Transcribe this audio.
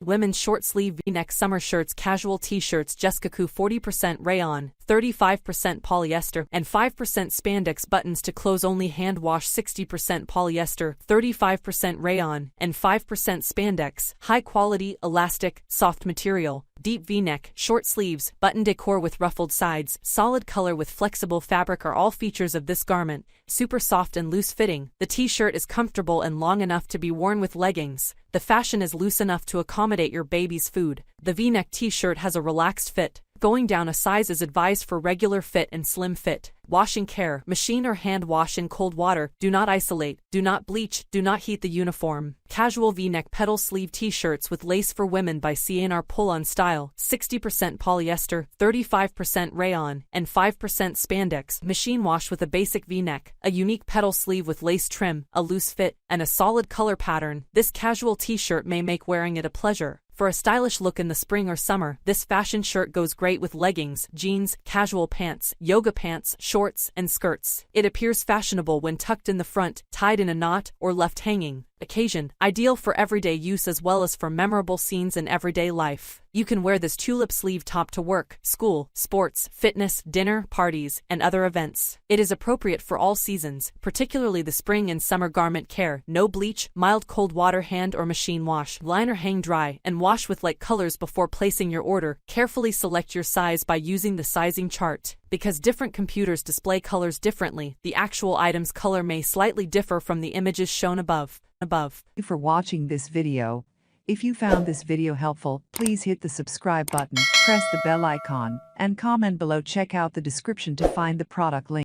Women's short sleeve V-neck summer shirts, casual t-shirts, Jessica 40% rayon, 35% polyester, and 5% spandex. Buttons to close only hand wash, 60% polyester, 35% rayon, and 5% spandex. High quality, elastic, soft material. Deep V-neck, short sleeves, button decor with ruffled sides, solid color with flexible fabric are all features of this garment. Super soft and loose fitting. The t-shirt is comfortable and long enough to be worn with leggings. The fashion is loose enough to accommodate your baby's food. The V-neck t-shirt has a relaxed fit. Going down a size is advised for regular fit and slim fit. Washing care: machine or hand wash in cold water. Do not isolate, do not bleach, do not heat the uniform. Casual V-neck pedal sleeve t-shirts with lace for women by ANRABESS. Pull-on style: 60% polyester, 35% rayon, and 5% spandex. Machine wash with a basic V-neck, a unique pedal sleeve with lace trim, a loose fit, and a solid color pattern. This casual t-shirt may make wearing it a pleasure. For a stylish look in the spring or summer, this fashion shirt goes great with leggings, jeans, casual pants, yoga pants, shorts, and skirts. It appears fashionable when tucked in the front, tied in a knot, or left hanging. Occasion: ideal for everyday use as well as for memorable scenes in everyday life. You can wear this tulip sleeve top to work, school, sports, fitness, dinner, parties, and other events. It is appropriate for all seasons, particularly the spring and summer. Garment care: no bleach, mild cold water hand or machine wash. Line or hang dry, and wash with light colors before placing your order. Carefully select your size by using the sizing chart. Because different computers display colors differently, the actual item's color may slightly differ from the images shown above. Thank you for watching this video. If you found this video helpful, please hit the subscribe button, press the bell icon, and comment below. Check out the description to find the product link.